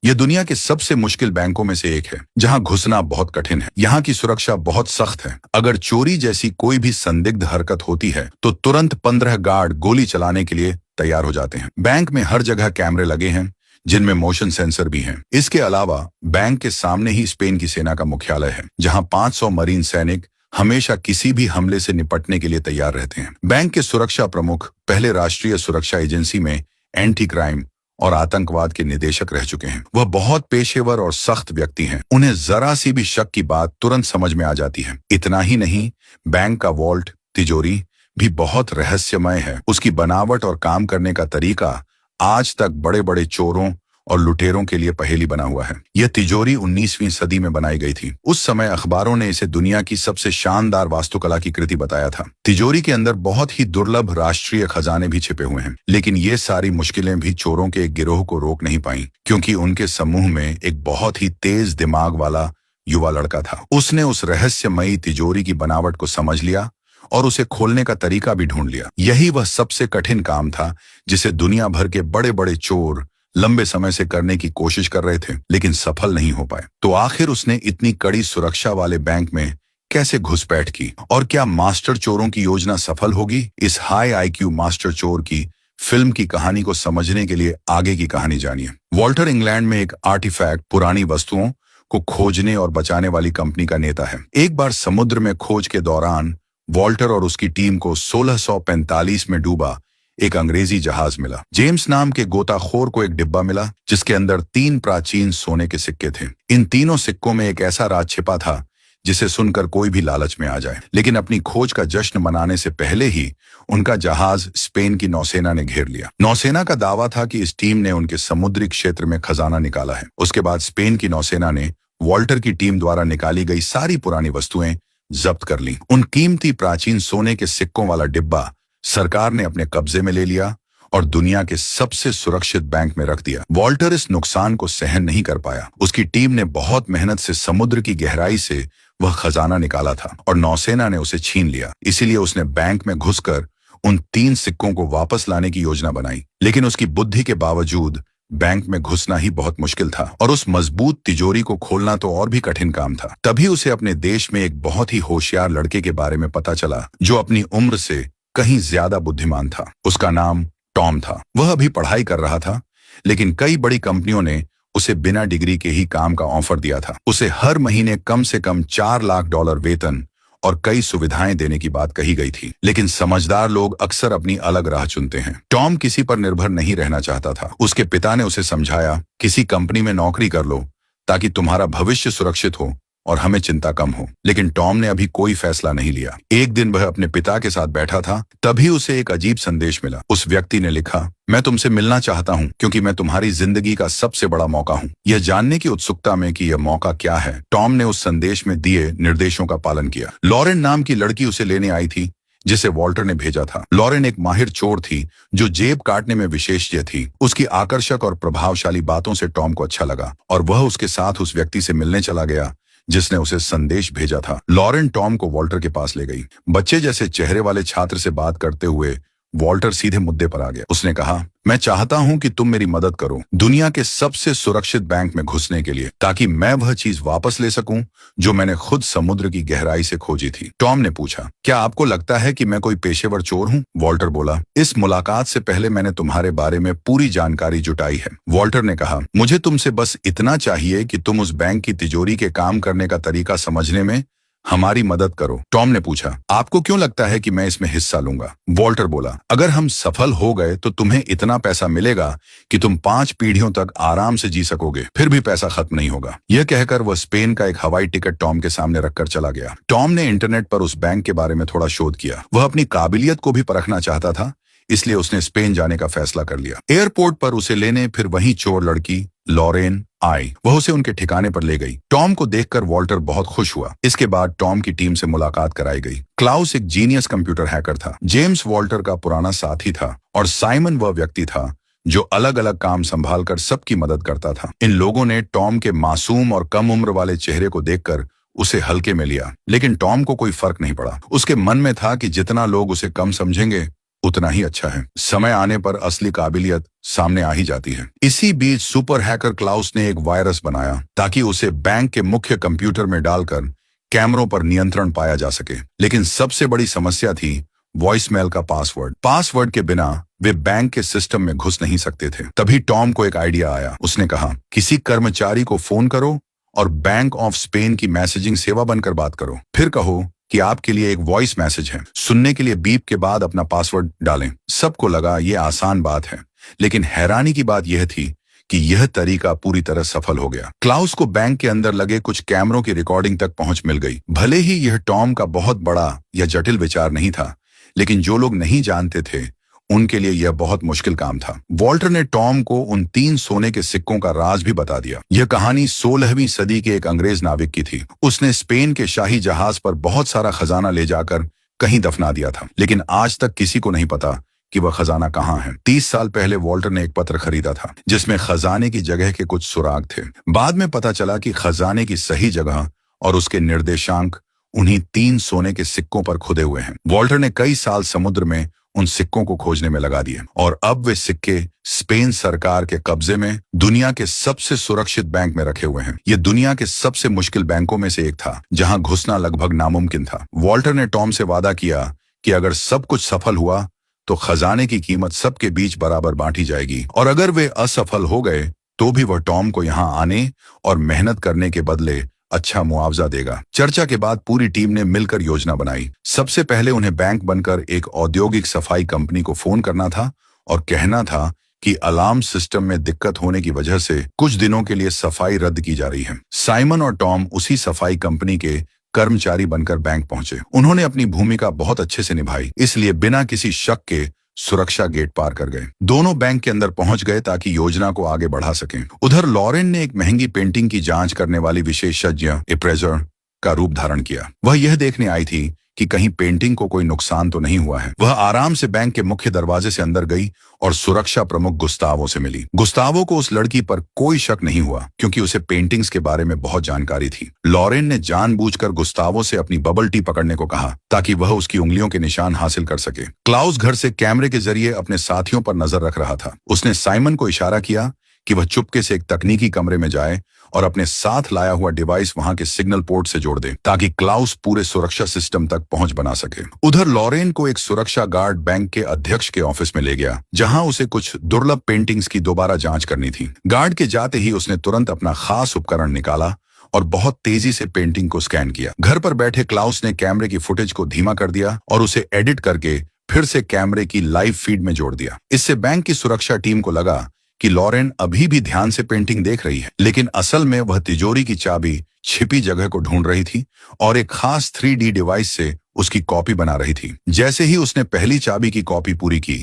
यह दुनिया के सबसे मुश्किल बैंकों में से एक है, जहां घुसना बहुत कठिन है। यहाँ की सुरक्षा बहुत सख्त है। अगर चोरी जैसी कोई भी संदिग्ध हरकत होती है तो तुरंत 15 गार्ड गोली चलाने के लिए तैयार हो जाते हैं। बैंक में हर जगह कैमरे लगे हैं, जिनमें मोशन सेंसर भी हैं। इसके अलावा बैंक के सामने ही स्पेन की सेना का मुख्यालय है, जहां 500 मरीन सैनिक हमेशा किसी भी हमले से निपटने के लिए तैयार रहते हैं। बैंक के सुरक्षा प्रमुख पहले राष्ट्रीय सुरक्षा एजेंसी में एंटी क्राइम और आतंकवाद के निदेशक रह चुके हैं। वह बहुत पेशेवर और सख्त व्यक्ति हैं। उन्हें जरा सी भी शक की बात तुरंत समझ में आ जाती है। इतना ही नहीं, बैंक का वॉल्ट, तिजोरी भी बहुत रहस्यमय है। उसकी बनावट और काम करने का तरीका आज तक बड़े बड़े चोरों और लुटेरों के लिए पहेली बना हुआ है। यह तिजोरी 19वीं सदी में बनाई गई थी। उस समय अखबारों ने इसे दुनिया की सबसे शानदार वास्तुकला की कृति बताया था। तिजोरी के अंदर बहुत ही दुर्लभ राष्ट्रीय खजाने भी छिपे हुए हैं, लेकिन ये सारी मुश्किलें भी चोरों के एक गिरोह को रोक नहीं पाई, क्योंकि उनके समूह में एक बहुत ही तेज दिमाग वाला युवा लड़का था। उसने उस रहस्यमयी तिजोरी की बनावट को समझ लिया और उसे खोलने का तरीका भी ढूंढ लिया। यही वह सबसे कठिन काम था जिसे दुनिया भर के बड़े बड़े चोर लंबे समय से करने की कोशिश कर रहे थे, लेकिन सफल नहीं हो पाए। तो आखिर उसने इतनी कड़ी सुरक्षा वाले बैंक में कैसे घुसपैठ की, और क्या मास्टर चोरों की योजना सफल होगी? इस हाई आईक्यू मास्टर चोर की फिल्म की कहानी को समझने के लिए आगे की कहानी जानिए। वॉल्टर इंग्लैंड में एक आर्टिफैक्ट, पुरानी वस्तुओं को खोजने और बचाने वाली कंपनी का नेता है। एक बार समुद्र में खोज के दौरान वॉल्टर और उसकी टीम को 1645 में डूबा एक अंग्रेजी जहाज मिला। जेम्स नाम के गोताखोर को एक डिब्बा मिला, जिसके अंदर 3 प्राचीन सोने के सिक्के थे। इन तीनों सिक्कों में एक ऐसा राज छिपा था जिसे सुनकर कोई भी लालच में आ जाए। लेकिन अपनी खोज का जश्न मनाने से पहले ही उनका जहाज स्पेन की नौसेना ने घेर लिया। नौसेना का दावा था कि इस टीम ने उनके समुद्री क्षेत्र में खजाना निकाला है। उसके बाद स्पेन की नौसेना ने वॉल्टर की टीम द्वारा निकाली गई सारी पुरानी वस्तुएं जब्त कर ली। उन कीमती प्राचीन सोने के सिक्कों वाला डिब्बा सरकार ने अपने कब्जे में ले लिया और दुनिया के सबसे सुरक्षित बैंक में रख दिया। वॉल्टर इस नुकसान को सहन नहीं कर पाया। उसकी टीम ने बहुत मेहनत से समुद्र की गहराई से वह खजाना निकाला था और नौसेना ने उसे छीन लिया। इसीलिए उसने बैंक में घुसकर उन 3 सिक्कों को वापस लाने की योजना बनाई। लेकिन उसकी बुद्धि के बावजूद बैंक में घुसना ही बहुत मुश्किल था, और उस मजबूत तिजोरी को खोलना तो और भी कठिन काम था। तभी उसे अपने देश में एक बहुत ही होशियार लड़के के बारे में पता चला, जो अपनी उम्र से कहीं ज्यादा बुद्धिमान था। उसका नाम टॉम था। वह अभी पढ़ाई कर रहा था, लेकिन कई बड़ी कंपनियों ने उसे बिना डिग्री के ही काम का ऑफर दिया था। उसे हर महीने कम से कम $4 लाख वेतन और कई सुविधाएं देने की बात कही गई थी। लेकिन समझदार लोग अक्सर अपनी अलग राह चुनते हैं। टॉम किसी पर निर्भर नहीं रहना चाहता था। उसके पिता ने उसे समझाया, किसी कंपनी में नौकरी कर लो ताकि तुम्हारा भविष्य सुरक्षित हो और हमें चिंता कम हो। लेकिन टॉम ने अभी कोई फैसला नहीं लिया। एक दिन वह अपने पिता के साथ बैठा था, तभी उसे एक अजीब संदेश मिला। उस व्यक्ति ने लिखा, मैं तुमसे मिलना चाहता हूं क्योंकि मैं तुम्हारी जिंदगी का सबसे बड़ा मौका हूं। यह जानने की उत्सुकता में कि यह मौका क्या है, टॉम ने उस संदेश में दिए निर्देशों का पालन किया। लॉरेन नाम की लड़की उसे लेने आई थी, जिसे वॉल्टर ने भेजा था। लॉरेन एक माहिर चोर थी जो जेब काटने में विशेषज्ञ थी। उसकी आकर्षक और प्रभावशाली बातों से टॉम को अच्छा लगा और वह उसके साथ उस व्यक्ति से मिलने चला गया जिसने उसे संदेश भेजा था। लॉरेन टॉम को वॉल्टर के पास ले गई। बच्चे जैसे चेहरे वाले छात्र से बात करते हुए वॉल्टर सीधे मुद्दे पर आ गया। उसने कहा, मैं चाहता हूं कि तुम मेरी मदद करो दुनिया के सबसे सुरक्षित बैंक में घुसने के लिए, ताकि मैं वह चीज वापस ले सकूं जो मैंने खुद समुद्र की गहराई से खोजी थी। टॉम ने पूछा, क्या आपको लगता है कि मैं कोई पेशेवर चोर हूं? वॉल्टर बोला, इस मुलाकात से पहले मैंने तुम्हारे बारे में पूरी जानकारी जुटाई है। वॉल्टर ने कहा, मुझे तुमसे बस इतना चाहिए कि तुम उस बैंक की तिजोरी के काम करने का तरीका समझने में हमारी मदद करो। टॉम ने पूछा, आपको क्यों लगता है कि मैं इसमें हिस्सा लूंगा? वॉल्टर बोला, अगर हम सफल हो गए तो तुम्हें इतना पैसा मिलेगा कि तुम 5 पीढ़ियों तक आराम से जी सकोगे, फिर भी पैसा खत्म नहीं होगा। यह कहकर वह स्पेन का एक हवाई टिकट टॉम के सामने रखकर चला गया। टॉम ने इंटरनेट पर उस बैंक के बारे में थोड़ा शोध किया। वह अपनी काबिलियत को भी परखना चाहता था, इसलिए उसने स्पेन जाने का फैसला कर लिया। एयरपोर्ट पर उसे लेने फिर वही चोर लड़की लॉरेन आई। वह उसे उनके ठिकाने पर ले गई। टॉम को देखकर वॉल्टर बहुत खुश हुआ। इसके बाद टॉम की टीम से मुलाकात कराई गई। क्लाउस एक जीनियस कंप्यूटर हैकर था। जेम्स वॉल्टर का पुराना साथी था और साइमन वह व्यक्ति था जो अलग अलग काम संभालकर सबकी मदद करता था। इन लोगों ने टॉम के मासूम और कम उम्र वाले चेहरे को देखकर उसे हल्के में लिया, लेकिन टॉम को कोई फर्क नहीं पड़ा। उसके मन में था कि जितना लोग उसे कम समझेंगे उतना ही अच्छा है। समय आने पर असली काबिलियत सामने आ ही जाती है। इसी बीच सुपर हैकर क्लाउस ने एक वायरस बनाया ताकि उसे बैंक के मुख्य कंप्यूटर में डालकर कैमरों पर नियंत्रण पाया जा सके। लेकिन सबसे बड़ी समस्या थी वॉइसमेल का पासवर्ड। पासवर्ड के बिना वे बैंक के सिस्टम में घुस नहीं सकते थे। तभी टॉम को एक आइडिया आया। उसने कहा, किसी कर्मचारी को फोन करो और बैंक ऑफ स्पेन की मैसेजिंग सेवा बनकर बात करो। फिर कहो कि आपके लिए एक वॉइस मैसेज है। सुनने के लिए बीप के बाद अपना पासवर्ड डालें। सबको लगा यह आसान बात है, लेकिन हैरानी की बात यह थी कि यह तरीका पूरी तरह सफल हो गया। क्लाउस को बैंक के अंदर लगे कुछ कैमरों की रिकॉर्डिंग तक पहुंच मिल गई। भले ही यह टॉम का बहुत बड़ा या जटिल विचार नहीं था, लेकिन जो लोग नहीं जानते थे उनके लिए यह बहुत मुश्किल काम था। वॉल्टर ने टॉम को उन 3 सोने के सिक्कों का राज भी बता दिया। यह कहानी 16वीं सदी के एक अंग्रेज नाविक की थी। उसने स्पेन के शाही जहाज पर बहुत सारा खजाना ले जाकर कहीं दफना दिया था, लेकिन आज तक किसी को नहीं पता कि वह खजाना कहाँ है। 30 साल पहले वॉल्टर ने एक पत्र खरीदा था जिसमें खजाने की जगह के कुछ सुराग थे। बाद में पता चला कि खजाने की सही जगह और उसके निर्देशांक उन्हीं 3 सोने के सिक्कों पर खुदे हुए हैं। वॉल्टर ने कई साल समुद्र में उन सिक्कों को खोजने में लगा दिए और अब वे सिक्के स्पेन सरकार के कब्जे में दुनिया के सबसे सुरक्षित बैंक में रखे हुए हैं। ये दुनिया के सबसे मुश्किल बैंकों में से एक था, जहां घुसना लगभग नामुमकिन था। वॉल्टर ने टॉम से वादा किया कि अगर सब कुछ सफल हुआ तो खजाने की कीमत सबके बीच बराबर बांटी जाएगी, और अगर वे असफल हो गए तो भी वह टॉम को यहां आने और मेहनत करने के बदले अच्छा मुआवजा देगा। चर्चा के बाद पूरी टीम ने मिलकर योजना बनाई। सबसे पहले उन्हें बैंक बनकर एक औद्योगिक सफाई कंपनी को फोन करना था और कहना था कि अलार्म सिस्टम में दिक्कत होने की वजह से कुछ दिनों के लिए सफाई रद्द की जा रही है। साइमन और टॉम उसी सफाई कंपनी के कर्मचारी बनकर बैंक पहुंचे। उन्होंने अपनी भूमिका बहुत अच्छे से निभाई, इसलिए बिना किसी शक के सुरक्षा गेट पार कर गए। दोनों बैंक के अंदर पहुंच गए ताकि योजना को आगे बढ़ा सकें। उधर लॉरेन ने एक महंगी पेंटिंग की जांच करने वाली विशेषज्ञ अप्रेजर का रूप धारण किया। वह यह देखने आई थी कि कहीं पेंटिंग को कोई नुकसान तो नहीं हुआ है। वह आराम से बैंक के मुख्य दरवाजे से अंदर गई और सुरक्षा प्रमुख गुस्तावो से मिली। गुस्तावो को उस लड़की पर कोई शक नहीं हुआ क्योंकि उसे पेंटिंग्स के बारे में बहुत जानकारी थी। लॉरेन ने जानबूझकर गुस्तावो से अपनी बबल टी पकड़ने को कहा ताकि वह उसकी उंगलियों के निशान हासिल कर सके। क्लाउस घर से कैमरे के जरिए अपने साथियों पर नजर रख रहा था। उसने साइमन को इशारा किया कि वह चुपके से एक तकनीकी कमरे में जाए और अपने साथ लाया हुआ डिवाइस वहां के सिग्नल पोर्ट से जोड़ दे ताकि क्लाउस पूरे सुरक्षा सिस्टम तक पहुंच बना सके। उधर लॉरेन को एक सुरक्षा गार्ड बैंक के अध्यक्ष के ऑफिस में ले गया, जहां उसे कुछ दुर्लभ पेंटिंग्स की दोबारा जांच करनी थी। गार्ड के जाते ही उसने तुरंत अपना खास उपकरण निकाला और बहुत तेजी से पेंटिंग को स्कैन किया। घर पर बैठे क्लाउस ने कैमरे की फुटेज को धीमा कर दिया और उसे एडिट करके फिर से कैमरे की लाइव फीड में जोड़ दिया। इससे बैंक की सुरक्षा टीम को लगा कि लॉरेन अभी भी ध्यान से पेंटिंग देख रही है, लेकिन असल में वह तिजोरी की चाबी छिपी जगह को ढूंढ रही थी और एक खास 3D डिवाइस से उसकी कॉपी बना रही थी। जैसे ही उसने पहली चाबी की कॉपी पूरी की,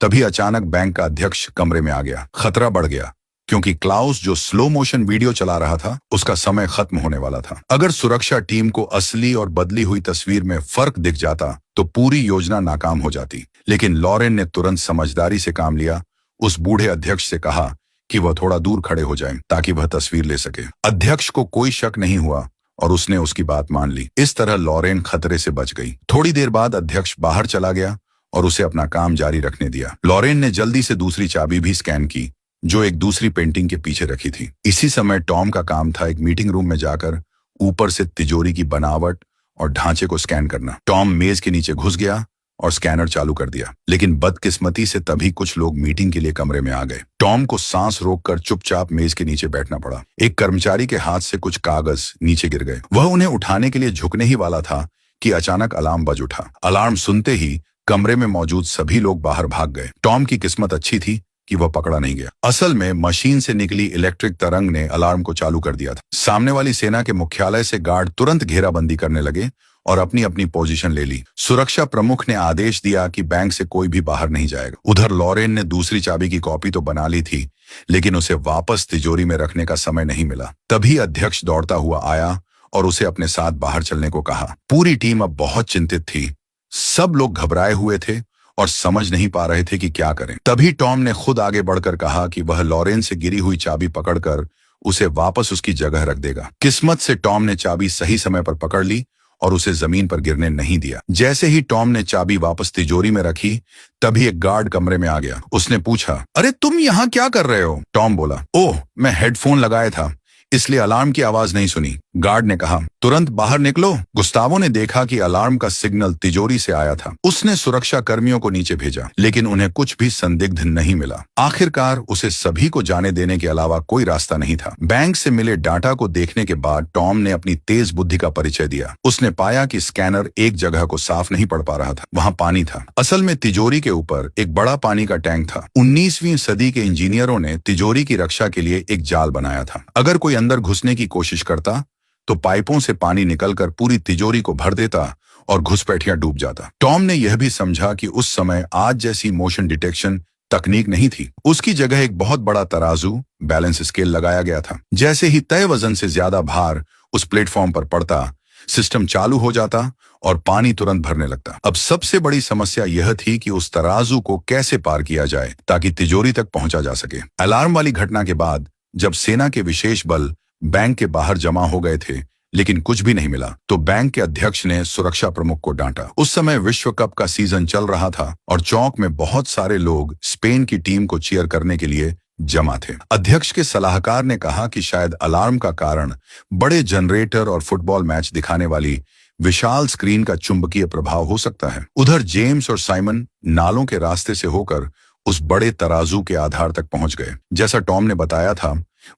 तभी अचानक बैंक का अध्यक्ष कमरे में आ गया। खतरा बढ़ गया क्योंकि क्लाउस जो स्लो मोशन वीडियो चला रहा था, उसका समय खत्म होने वाला था। अगर सुरक्षा टीम को असली और बदली हुई तस्वीर में फर्क दिख जाता तो पूरी योजना नाकाम हो जाती, लेकिन लॉरेन ने तुरंत समझदारी से काम लिया। उस बूढ़े अध्यक्ष से कहा कि वह थोड़ा दूर खड़े हो जाएं ताकि वह तस्वीर ले सके। अध्यक्ष को कोई शक नहीं हुआ और उसने उसकी बात मान ली। इस तरह लॉरेन खतरे से बच गई। थोड़ी देर बाद अध्यक्ष बाहर चला गया और उसे अपना काम जारी रखने दिया। लॉरेन ने जल्दी से दूसरी चाबी भी स्कैन की जो एक दूसरी पेंटिंग के पीछे रखी थी। इसी समय टॉम का काम था एक मीटिंग रूम में जाकर ऊपर से तिजोरी की बनावट और ढांचे को स्कैन करना। टॉम मेज के नीचे घुस गया और स्कैनर चालू कर दिया, लेकिन बदकिस्मती से तभी कुछ लोग मीटिंग के लिए कमरे में आ गए। टॉम को सांस रोककर चुपचाप मेज के नीचे बैठना पड़ा। एक कर्मचारी के हाथ से कुछ कागज नीचे गिर गए। वह उन्हें उठाने के लिए झुकने ही वाला था कि अचानक अलार्म बज उठा। अलार्म सुनते ही कमरे में मौजूद सभी लोग बाहर भाग गए। टॉम की किस्मत अच्छी थी कि वह पकड़ा नहीं गया। असल में मशीन से निकली इलेक्ट्रिक तरंग ने अलार्म को चालू कर दिया था। सामने वाली सेना के मुख्यालय से गार्ड तुरंत घेराबंदी करने लगे और अपनी अपनी पोजीशन ले ली। सुरक्षा प्रमुख ने आदेश दिया कि बैंक से कोई भी बाहर नहीं जाएगा। उधर लॉरेन ने दूसरी चाबी की कॉपी तो बना ली थी, लेकिन उसे वापस तिजोरी में रखने का समय नहीं मिला। तभी अध्यक्ष दौड़ता हुआ आया और उसे अपने साथ बाहर चलने को कहा। पूरी टीम अब बहुत चिंतित थी। सब लोग घबराए हुए थे और समझ नहीं पा रहे थे कि क्या करें। तभी टॉम ने खुद आगे बढ़कर कहा कि वह लॉरेन से गिरी हुई चाबी पकड़कर उसे वापस उसकी जगह रख देगा। किस्मत से टॉम ने चाबी सही समय पर पकड़ ली और उसे जमीन पर गिरने नहीं दिया। जैसे ही टॉम ने चाबी वापस तिजोरी में रखी, तभी एक गार्ड कमरे में आ गया। उसने पूछा, अरे तुम यहाँ क्या कर रहे हो? टॉम बोला, ओह, मैं हेडफोन लगाया था, इसलिए अलार्म की आवाज नहीं सुनी। गार्ड ने कहा, तुरंत बाहर निकलो। गुस्तावो ने देखा कि अलार्म का सिग्नल तिजोरी से आया था। उसने सुरक्षा कर्मियों को नीचे भेजा, लेकिन उन्हें कुछ भी संदिग्ध नहीं मिला। आखिरकार उसे सभी को जाने देने के अलावा कोई रास्ता नहीं था। बैंक से मिले डाटा को देखने के बाद टॉम ने अपनी तेज बुद्धि का परिचय दिया। उसने पाया कि स्कैनर एक जगह को साफ नहीं पढ़ पा रहा था। वहां पानी था। असल में तिजोरी के ऊपर एक बड़ा पानी का टैंक था। 19वीं सदी के इंजीनियरों ने तिजोरी की रक्षा के लिए एक जाल बनाया था। अगर कोई अंदर घुसने की कोशिश करता तो पाइपों से पानी निकलकर पूरी तिजोरी को भर देता और घुसपैठिया डूब जाता। टॉम ने यह भी समझा कि उस समय आज जैसी मोशन डिटेक्शन तकनीक नहीं थी। उसकी जगह एक बहुत बड़ा तराजू, बैलेंस स्केल लगाया गया था। जैसे ही तय वजन से ज्यादा भार उस प्लेटफॉर्म पर पड़ता, सिस्टम चालू हो जाता और पानी तुरंत भरने लगता। अब सबसे बड़ी समस्या यह थी कि उस तराजू को कैसे पार किया जाए ताकि तिजोरी तक पहुंचा जा सके। अलार्म वाली घटना के बाद जब सेना के विशेष बल बैंक के बाहर जमा हो गए थे, लेकिन कुछ भी नहीं मिला, तो बैंक के अध्यक्ष ने सुरक्षा प्रमुख को डांटा। उस समय विश्व कप का सीजन चल रहा था और चौक में बहुत सारे लोग स्पेन की टीम को चीयर करने के लिए जमा थे। अध्यक्ष के सलाहकार ने कहा कि शायद अलार्म का कारण बड़े जनरेटर और फुटबॉल मैच दिखाने वाली विशाल स्क्रीन का चुंबकीय प्रभाव हो सकता है। उधर जेम्स और साइमन नालों के रास्ते से होकर उस बड़े तराजू के आधार तक पहुंच गए। जैसा टॉम ने बताया था,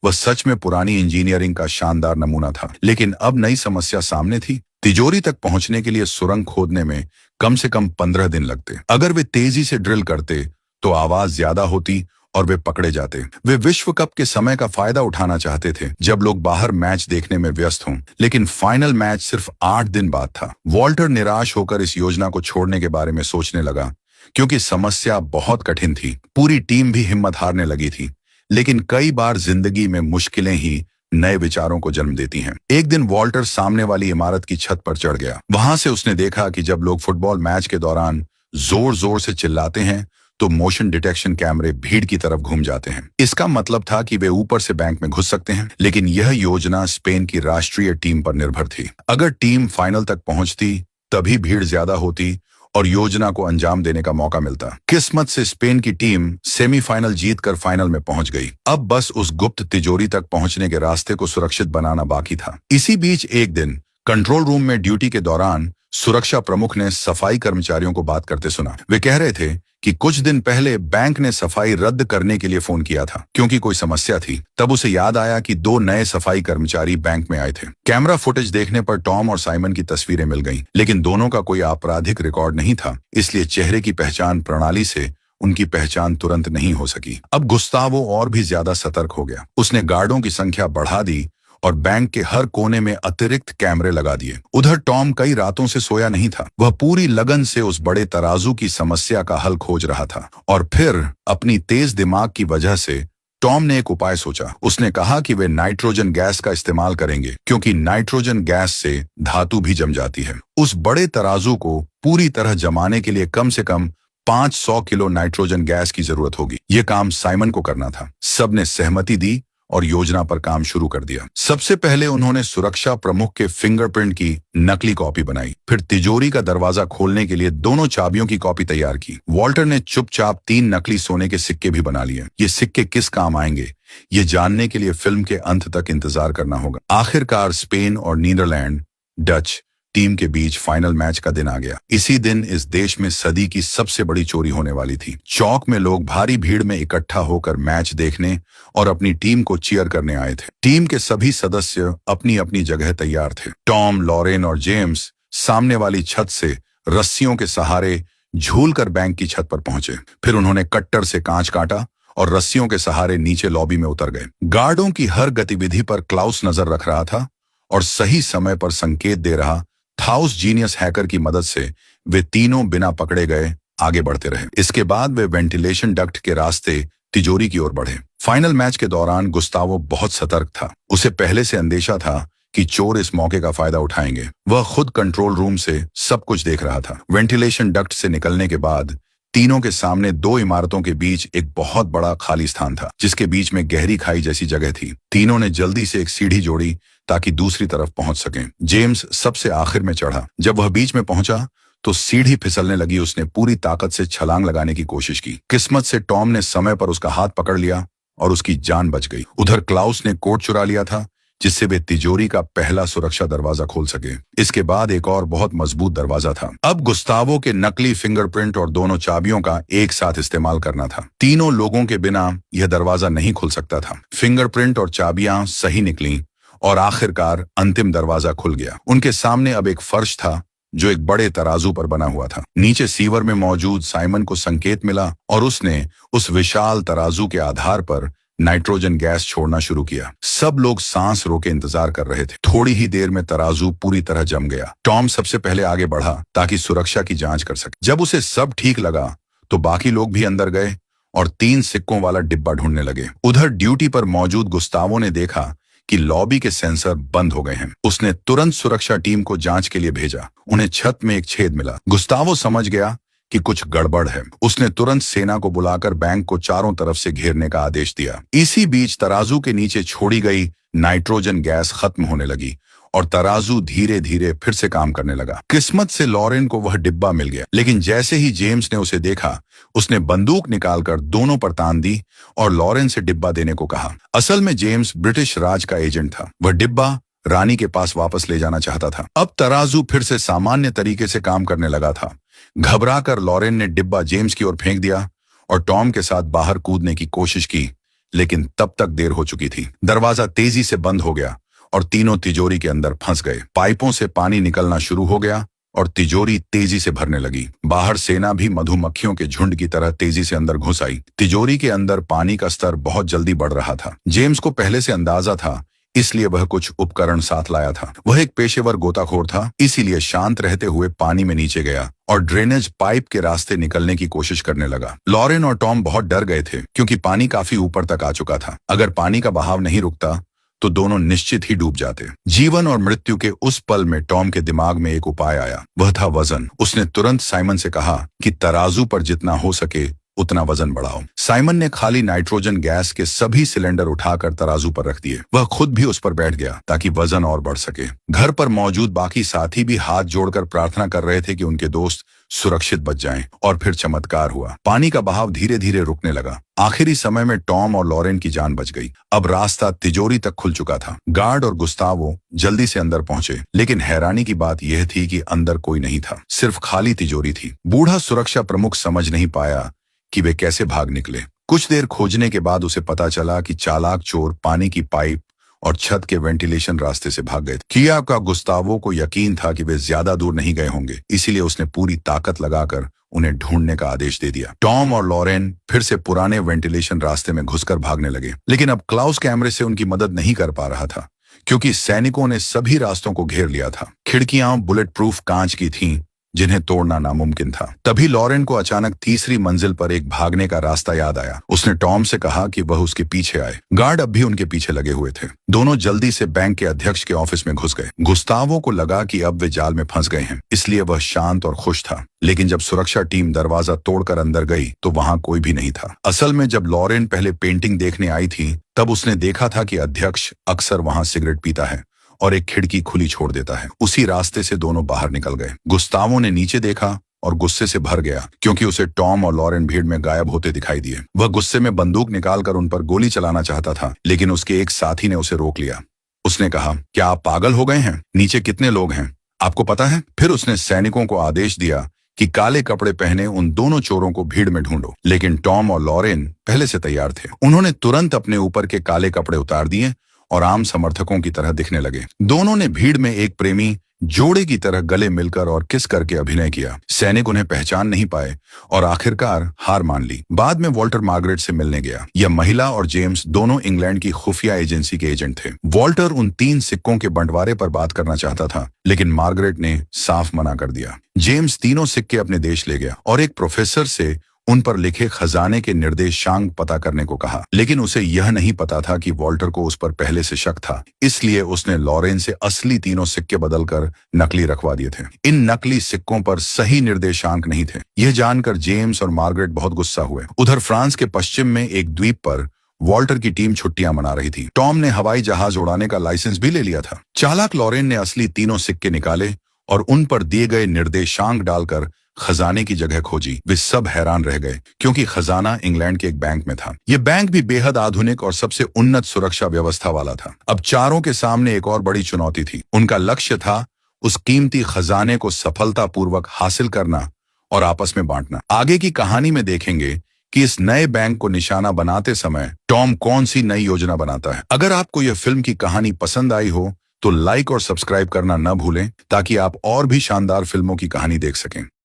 वह सच में पुरानी इंजीनियरिंग का शानदार नमूना था। लेकिन अब नई समस्या सामने थी। तिजोरी तक पहुंचने के लिए सुरंग खोदने में कम से कम 15 दिन लगते। अगर वे तेजी से ड्रिल करते तो आवाज ज्यादा होती और वे पकड़े जाते। वे विश्व कप के समय का फायदा उठाना चाहते थे, जब लोग बाहर मैच देखने में व्यस्त हों। लेकिन फाइनल मैच सिर्फ 8 दिन बाद था। वॉल्टर निराश होकर इस योजना को छोड़ने के बारे में सोचने लगा, क्योंकि समस्या बहुत कठिन थी। पूरी टीम भी हिम्मत हारने लगी थी। लेकिन कई बार जिंदगी में मुश्किलें ही नए विचारों को जन्म देती हैं। एक दिन वॉल्टर सामने वाली इमारत की छत पर चढ़ गया। वहां से उसने देखा कि जब लोग फुटबॉल मैच के दौरान जोर जोर से चिल्लाते हैं, तो मोशन डिटेक्शन कैमरे भीड़ की तरफ घूम जाते हैं। इसका मतलब था कि वे ऊपर से बैंक में घुस सकते हैं। लेकिन यह योजना स्पेन की राष्ट्रीय टीम पर निर्भर थी। अगर टीम फाइनल तक पहुंचती, तभी भीड़ ज्यादा होती और योजना को अंजाम देने का मौका मिलता। किस्मत से स्पेन की टीम सेमीफाइनल जीतकर फाइनल में पहुंच गई। अब बस उस गुप्त तिजोरी तक पहुंचने के रास्ते को सुरक्षित बनाना बाकी था। इसी बीच एक दिन कंट्रोल रूम में ड्यूटी के दौरान सुरक्षा प्रमुख ने सफाई कर्मचारियों को बात करते सुना। वे कह रहे थे कि कुछ दिन पहले बैंक ने सफाई रद्द करने के लिए फोन किया था, क्योंकि कोई समस्या थी। तब उसे याद आया कि 2 नए सफाई कर्मचारी बैंक में आए थे। कैमरा फुटेज देखने पर टॉम और साइमन की तस्वीरें मिल गईं, लेकिन दोनों का कोई आपराधिक रिकॉर्ड नहीं था, इसलिए चेहरे की पहचान प्रणाली से उनकी पहचान तुरंत नहीं हो सकी। अब गुस्तावो और भी ज्यादा सतर्क हो गया। उसने गार्डों की संख्या बढ़ा दी और बैंक के हर कोने में अतिरिक्त कैमरे लगा दिए। उधर टॉम कई रातों से सोया नहीं था। वह पूरी लगन से उस बड़े तराजू की समस्या का हल खोज रहा था। और फिर अपनी तेज दिमाग की वजह से टॉम ने एक उपाय सोचा। उसने कहा कि वे नाइट्रोजन गैस का इस्तेमाल करेंगे, क्योंकि नाइट्रोजन गैस से धातु भी जम जाती है। उस बड़े तराजू को पूरी तरह जमाने के लिए कम से कम 500 किलो नाइट्रोजन गैस की जरूरत होगी। ये काम साइमन को करना था। सबने सहमति दी और योजना पर काम शुरू कर दिया। सबसे पहले उन्होंने सुरक्षा प्रमुख के फिंगरप्रिंट की नकली कॉपी बनाई। फिर तिजोरी का दरवाजा खोलने के लिए दोनों चाबियों की कॉपी तैयार की। वॉल्टर ने चुपचाप 3 नकली सोने के सिक्के भी बना लिए। ये सिक्के किस काम आएंगे, ये जानने के लिए फिल्म के अंत तक इंतजार करना होगा। आखिरकार स्पेन और नीदरलैंड डच टीम के बीच फाइनल मैच का दिन आ गया। इसी दिन इस देश में सदी की सबसे बड़ी चोरी होने वाली थी। चौक में लोग भारी भीड़ में इकट्ठा होकर मैच देखने और अपनी टीम को चीयर करने आए थे। टीम के सभी सदस्य अपनी अपनी जगह तैयार थे। टॉम, लॉरेन और जेम्स सामने वाली छत से रस्सियों के सहारे झूलकर बैंक की छत पर पहुंचे। फिर उन्होंने कट्टर से कांच काटा और रस्सियों के सहारे नीचे लॉबी में उतर गए। गार्डों की हर गतिविधि पर क्लाउस नजर रख रहा था और सही समय पर संकेत दे रहा था। उस जीनियस हैकर की मदद से वे तीनों बिना पकड़े गए आगे बढ़ते रहे। इसके बाद वे वेंटिलेशन डक्ट के रास्ते तिजोरी की ओर बढ़े। फाइनल मैच के दौरान गुस्तावो बहुत सतर्क था। उसे पहले से अंदेशा था कि चोर इस मौके का फायदा उठाएंगे। वह खुद कंट्रोल रूम से सब कुछ देख रहा था। वेंटिलेशन डक्ट से निकलने के बाद तीनों के सामने दो इमारतों के बीच एक बहुत बड़ा खाली स्थान था, जिसके बीच में गहरी खाई जैसी जगह थी। तीनों ने जल्दी से एक सीढ़ी जोड़ी ताकि दूसरी तरफ पहुंच सकें। जेम्स सबसे आखिर में चढ़ा। जब वह बीच में पहुंचा तो सीढ़ी फिसलने लगी। उसने पूरी ताकत से छलांग लगाने की कोशिश की। किस्मत से टॉम ने समय पर उसका हाथ पकड़ लिया और उसकी जान बच गई। उधर क्लाउस ने कोट चुरा लिया था, जिससे वे तिजोरी का पहला सुरक्षा दरवाजा खोल सके। इसके बाद एक और बहुत मजबूत दरवाजा था। अब गुस्तावो के नकली फिंगरप्रिंट और दोनों चाबियों का एक साथ इस्तेमाल करना था। तीनों लोगों के बिना यह दरवाजा नहीं खुल सकता था। फिंगरप्रिंट और चाबियां सही निकली और आखिरकार अंतिम दरवाजा खुल गया। उनके सामने अब एक फर्श था जो एक बड़े तराजू पर बना हुआ था। नीचे सीवर में मौजूद साइमन को संकेत मिला और उसने उस विशाल तराजू के आधार पर नाइट्रोजन गैस छोड़ना शुरू किया। सब लोग सांस रोके इंतजार कर रहे थे। थोड़ी ही देर में तराजू पूरी तरह जम गया। टॉम सबसे पहले आगे बढ़ा ताकि सुरक्षा की जांच कर सके। जब उसे सब ठीक लगा तो बाकी लोग भी अंदर गए और 3 सिक्कों वाला डिब्बा ढूंढने लगे। उधर ड्यूटी पर मौजूद गुस्तावो ने देखा कि लॉबी के सेंसर बंद हो गए हैं। उसने तुरंत सुरक्षा टीम को जांच के लिए भेजा। उन्हें छत में एक छेद मिला। गुस्तावो समझ गया कि कुछ गड़बड़ है। उसने तुरंत सेना को बुलाकर बैंक को चारों तरफ से घेरने का आदेश दिया। इसी बीच तराजू के नीचे छोड़ी गई नाइट्रोजन गैस खत्म होने लगी और तराजू धीरे धीरे फिर से काम करने लगा। किस्मत से लॉरेन को वह डिब्बा मिल गया, लेकिन जैसे ही जेम्स ने उसे देखा, उसने बंदूक निकालकर दोनों पर तान दी और लॉरेन से डिब्बा देने को कहा। असल में जेम्स ब्रिटिश राज का एजेंट था। वह डिब्बा रानी के पास वापस ले जाना चाहता था। अब तराजू फिर से सामान्य तरीके से काम करने लगा था। घबराकर लॉरेन ने डिब्बा जेम्स की ओर फेंक दिया और टॉम के साथ बाहर कूदने की कोशिश की, लेकिन तब तक देर हो चुकी थी। दरवाजा तेजी से बंद हो गया और तीनों तिजोरी के अंदर फंस गए। पाइपों से पानी निकलना शुरू हो गया और तिजोरी तेजी से भरने लगी। बाहर सेना भी मधुमक्खियों के झुंड की तरह तेजी से अंदर घुस आई। तिजोरी के अंदर पानी का स्तर बहुत जल्दी बढ़ रहा था। जेम्स को पहले से अंदाजा था, इसलिए वह कुछ उपकरण साथ लाया था। वह एक पेशेवर गोताखोर था, इसीलिए शांत रहते हुए पानी में नीचे गया और ड्रेनेज पाइप के रास्ते निकलने की कोशिश करने लगा। लॉरेन और टॉम बहुत डर गए थे क्योंकि पानी काफी ऊपर तक आ चुका था। अगर पानी का बहाव नहीं रुकता तो दोनों निश्चित ही डूब जाते। जीवन और मृत्यु के उस पल में टॉम के दिमाग में एक उपाय आया। वह था वजन। उसने तुरंत साइमन से कहा कि तराजू पर जितना हो सके उतना वजन बढ़ाओ। साइमन ने खाली नाइट्रोजन गैस के सभी सिलेंडर उठाकर तराजू पर रख दिए। वह खुद भी उस पर बैठ गया ताकि वजन और बढ़ सके। घर पर मौजूद बाकी साथी भी हाथ जोड़कर प्रार्थना कर रहे थे कि उनके दोस्त सुरक्षित बच जाएं। और फिर चमत्कार हुआ। पानी का बहाव धीरे धीरे रुकने लगा। आखिरी समय में टॉम और लॉरेन की जान बच गई। अब रास्ता तिजोरी तक खुल चुका था। गार्ड और गुस्तावो जल्दी से अंदर पहुंचे, लेकिन हैरानी की बात यह थी कि अंदर कोई नहीं था, सिर्फ खाली तिजोरी थी। बूढ़ा सुरक्षा प्रमुख समझ नहीं पाया कि वे कैसे भाग निकले। कुछ देर खोजने के बाद उसे पता चला कि चालाक चोर पानी की पाइप और छत के वेंटिलेशन रास्ते से भाग गए। किया का गुस्तावो को यकीन था कि वे ज्यादा दूर नहीं गए होंगे, इसीलिए उसने पूरी ताकत लगाकर उन्हें ढूंढने का आदेश दे दिया। टॉम और लॉरेन फिर से पुराने वेंटिलेशन रास्ते में घुसकर भागने लगे, लेकिन अब क्लाउस कैमरे से उनकी मदद नहीं कर पा रहा था क्योंकि सैनिकों ने सभी रास्तों को घेर लिया था। खिड़कियां बुलेट प्रूफ कांच की थीं, जिन्हें तोड़ना नामुमकिन था। तभी लॉरेन को अचानक तीसरी मंजिल पर एक भागने का रास्ता याद आया। उसने टॉम से कहा कि वह उसके पीछे आए। गार्ड अब भी उनके पीछे लगे हुए थे। दोनों जल्दी से बैंक के अध्यक्ष के ऑफिस में घुस गए। गुस्तावो को लगा कि अब वे जाल में फंस गए हैं, इसलिए वह शांत और खुश था। लेकिन जब सुरक्षा टीम दरवाजा तोड़कर अंदर गई तो वहां कोई भी नहीं था। असल में जब लॉरेन पहले पेंटिंग देखने आई थी, तब उसने देखा था कि अध्यक्ष अक्सर वहां सिगरेट पीता है और एक खिड़की खुली छोड़ देता है। उसी रास्ते से दोनों बाहर निकल गए। गुस्तावो ने नीचे देखा और गुस्से से भर गया क्योंकि उसे टॉम और लॉरेन भीड़ में गायब होते दिखाई दिए। वह गुस्से में बंदूक निकालकर उन पर गोली चलाना चाहता था, लेकिन उसके एक साथी ने उसे रोक लिया। उसने कहा, क्या आप पागल हो गए हैं? नीचे कितने लोग हैं आपको पता है? फिर उसने सैनिकों को आदेश दिया कि काले कपड़े पहने उन दोनों चोरों को भीड़ में ढूंढो। लेकिन टॉम और लॉरेन पहले से तैयार थे। उन्होंने तुरंत अपने ऊपर के काले कपड़े उतार दिए और आम समर्थकों की तरह दिखने लगे। दोनों ने भीड़ में एक प्रेमी जोड़े की तरह गले मिलकर और किस करके अभिनय किया। सैनिक उन्हें पहचान नहीं पाए और आखिरकार हार मान ली। बाद में वॉल्टर मार्गरेट से मिलने गया। यह महिला और जेम्स दोनों इंग्लैंड की खुफिया एजेंसी के एजेंट थे। वॉल्टर उन 3 सिक्कों के बंटवारे पर बात करना चाहता था, लेकिन मार्गरेट ने साफ मना कर दिया। जेम्स तीनों सिक्के अपने देश ले गया और एक प्रोफेसर से उन पर लिखे खजाने के निर्देशांक पता करने को कहा, लेकिन उसे यह नहीं पता था कि वॉल्टर को उस पर पहले से शक था। इसलिए उसने लॉरेन से असली तीनों सिक्के बदलकर नकली रखवा दिए थे। इन नकली सिक्कों पर सही निर्देशांक नहीं थे। यह जानकर जेम्स और मार्गरेट बहुत गुस्सा हुए। उधर फ्रांस के पश्चिम में एक द्वीप पर वॉल्टर की टीम छुट्टियां मना रही थी। टॉम ने हवाई जहाज उड़ाने का लाइसेंस भी ले लिया था। चालाक लॉरेन ने असली तीनों सिक्के निकाले और उन पर दिए गए निर्देशांक डालकर खजाने की जगह खोजी। वे सब हैरान रह गए क्योंकि खजाना इंग्लैंड के एक बैंक में था। यह बैंक भी बेहद आधुनिक और सबसे उन्नत सुरक्षा व्यवस्था वाला था। अब चारों के सामने एक और बड़ी चुनौती थी। उनका लक्ष्य था उस कीमती खजाने को सफलतापूर्वक हासिल करना और आपस में बांटना। आगे की कहानी में देखेंगे कि इस नए बैंक को निशाना बनाते समय टॉम कौन सी नई योजना बनाता है। अगर आपको यह फिल्म की कहानी पसंद आई हो तो लाइक और सब्सक्राइब करना न भूलें ताकि आप और भी शानदार फिल्मों की कहानी देख सकें।